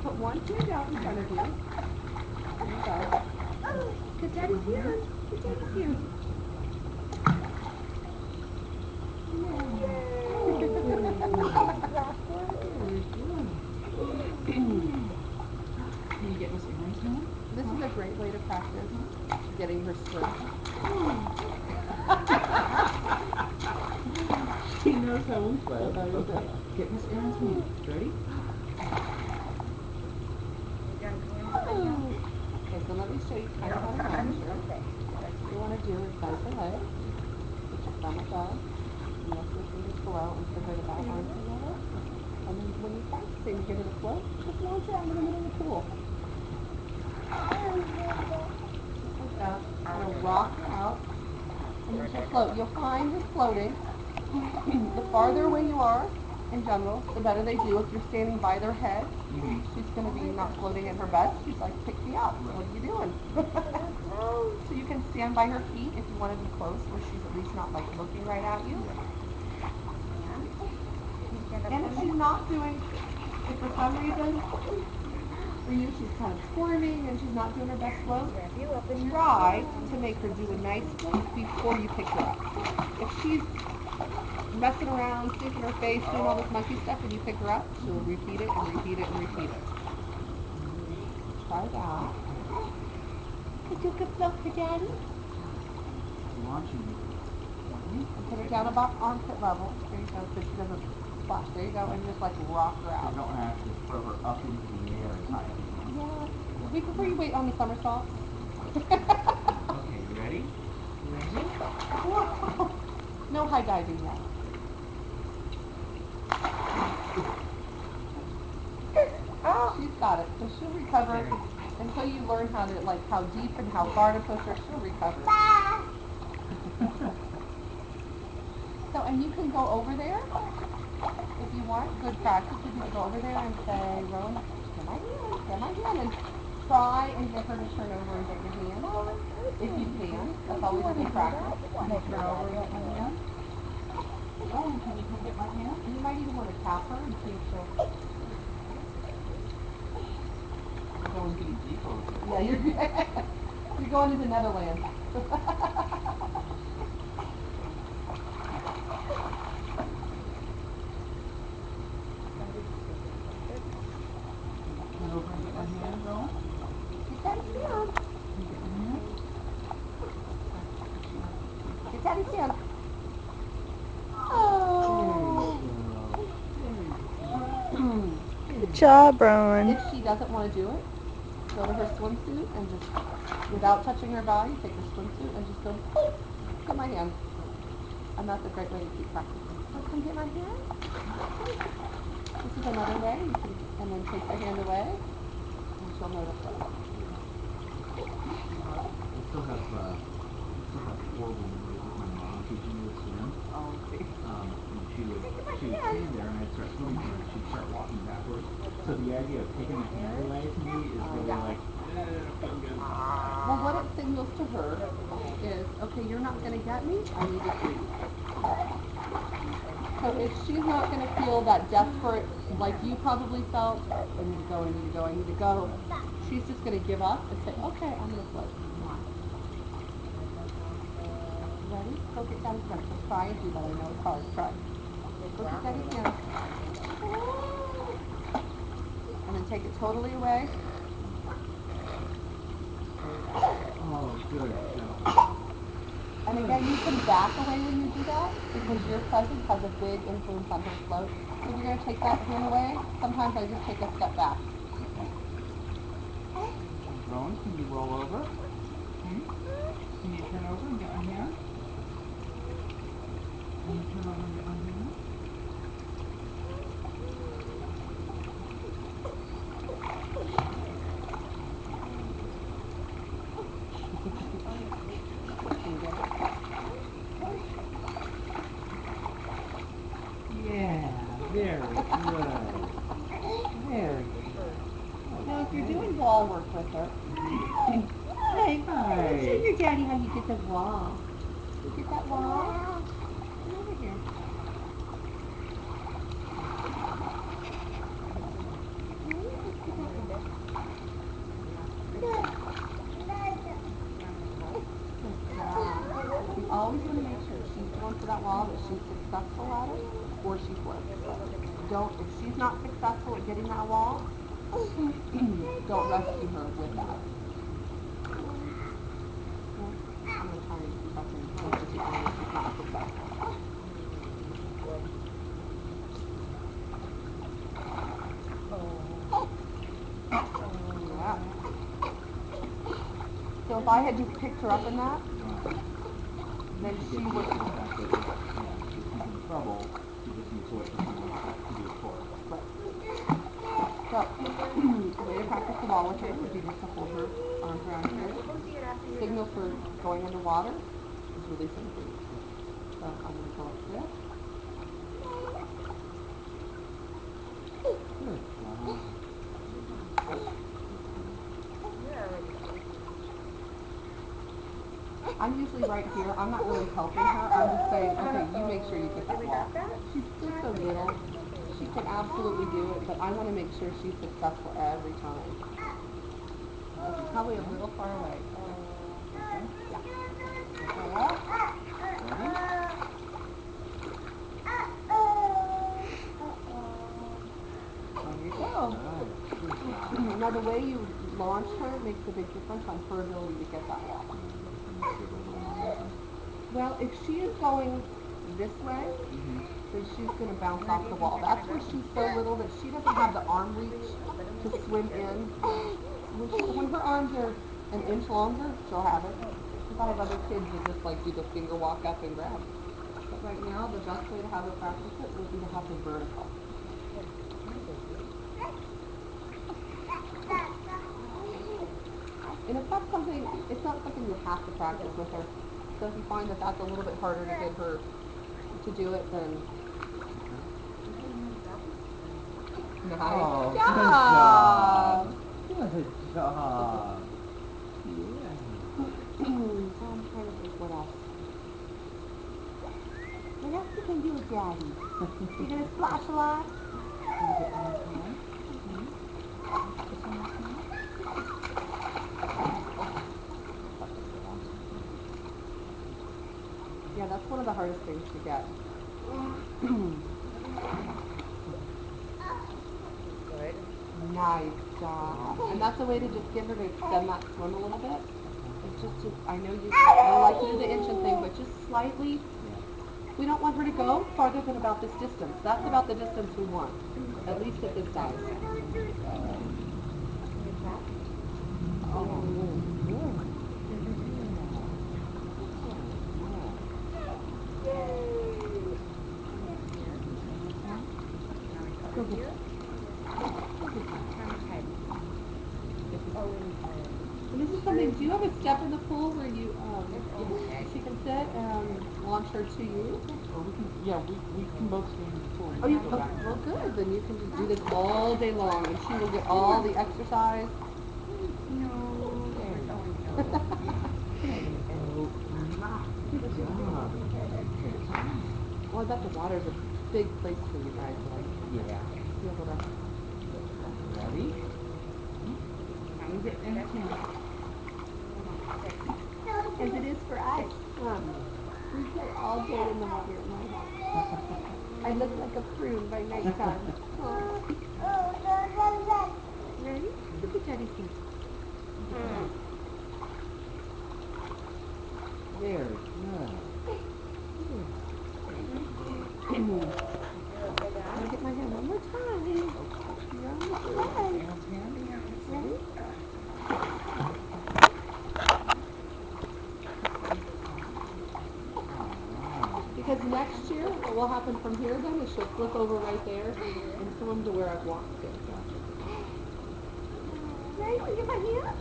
put one hand out in front of you. There you go. Get Daddy's hand. Get Daddy's hand. Can you get Miss Aaron's hand? This is a great way to practice getting her swim. She knows how we play. Okay. Get Miss Aaron's hand. Ready? Okay, so let me show you kind of how to manage her. What you want to do is bend her leg, put your thumb above, and lift your fingers below, and put her back arm together. And then when you practice it, you get her to float, just launch her out in the middle of the pool. Just like that. You'll rock her out, and then she'll float. You'll find her floating. The farther away you are, in general, the better they do. If you're standing by their head, she's going to be not floating in her bed. She's like, pick me up. What are you doing? So you can stand by her feet if you want to be close, where she's at least not like looking right at you. And if she's not doing, if for some reason, for you she's kind of squirming and she's not doing her best float, try to make her do a nice float before you pick her up. If she's messing around, sticking her face, doing all this monkey stuff, and you pick her up, she'll repeat it and repeat it and repeat it. Try that. Could you good float for Daddy? Launching. And put her down about armpit level. There you go, so she doesn't splash. There you go, and just like rock her out. You don't have to throw her up into the air as high. Yeah. We prefer you wait on the somersault. Okay, you ready? No high diving yet. She's got it, so she'll recover until you learn how to, like, how deep and how far to push her. She'll recover. So, and you can go over there if you want. Good practice. You can go over there and say, Rowan, get my hand, and try and get her to turn over and get your hand. If you can, that's always a good practice. Turn over and get my hand. Oh, can you come get my hand? You might even want to tap her and see if she'll. I'm going pretty deep over here. Yeah, you're going to the Netherlands. Come over and get my hand, Rowan. Get Daddy's hand. Can you get my hand? Get Daddy's hand. Good job, Rowan. If she doesn't want to do it, go to her swimsuit and just, without touching her body, take her swimsuit and just go, oh, get my hand. And that's a great way to keep practicing. Oh, come get my hand. This is another way. You can, and then take the hand away, and she'll know to float. I still have 4 memories of my mom teaching me to swim. Oh, see. And she would stand there and I'd start swimming her and she'd start walking backwards. So the idea of taking the hand away to me is really like, Well, what it signals to her is, okay, you're not going to get me, I need to see. So if she's not going to feel that desperate, like you probably felt, I need to go, I need to go, I need to go, she's just going to give up and say, okay, I'm going to float. Ready? Go get Daddy's hand. So try and do that. I know it's hard. Try. Go get Daddy's hand. And then take it totally away. oh, good. No. And again, you can back away when you do that because your presence has a big influence on her float. So if you're going to take that hand away, sometimes I just take a step back. Rowan, can you roll over? Can you turn over and get my hand? Can you turn over and get my hand? Yeah, very good. Very good. Now, if you're doing wall work with her, hey, show your daddy how you get the wall. You get that wall? Come over here. getting that wall, don't rescue her with that. I'm going to try and see if I can substitute her if she's not successful. Yeah. So if I had just picked her up in that, then she would. She's in trouble. She just needs to wait for someone to do it for her. So, the way to practice the wall with her would be just to hold her arms around her. Signal for going underwater is releasing food. So I'm going to go like this. Good. Wow. I'm usually right here. I'm not really helping her. I'm just saying, okay, you make sure you get that wall. She's still so little. She can absolutely do it, but I want to make sure she's successful every time. She's probably a little far away. Okay. There you go. Now the way you launch her makes a big difference on her ability to get that wall. Well, if she is going this way, then she's going to bounce off the wall. That's where she's so little that she doesn't have the arm reach to swim in. When her arms are an inch longer, she'll have it. If I have other kids that just like do the finger walk up and grab. But right now, the best way to have her practice it would be to have her vertical. And if that's something, it's not something you have to practice with her. So if you find that that's a little bit harder to get her to do it, then nice Oh, job! Good job. So I'm trying to think what else. What else you can do with Daddy? You gonna splash a lot? Yeah, that's one of the hardest things to get. Good. Nice job. And that's a way to just get her to extend that swim a little bit. It's just I know you don't like to do the inch thing, but just slightly. We don't want her to go farther than about this distance. That's about the distance we want, at least at this size. And this is something, do you have a step in the pool where you, she can sit and launch her to you? Or we can, yeah, we can both swim in the pool. Oh, you, well good, then you can just do this all day long and she will get all the exercise. Well, I bet the water's a big place for you guys, like, Yeah. be able to... Ready? As it is for us. We play all day in the water at my house. I look like a prune by nighttime. Ready? Look at Daddy's feet. Very good. I'll get my hand one more time. You're on the slide. Ready? Because next year, what will happen from here then is she'll flip over right there and swim to where I've walked to. Ready? Look at my hand.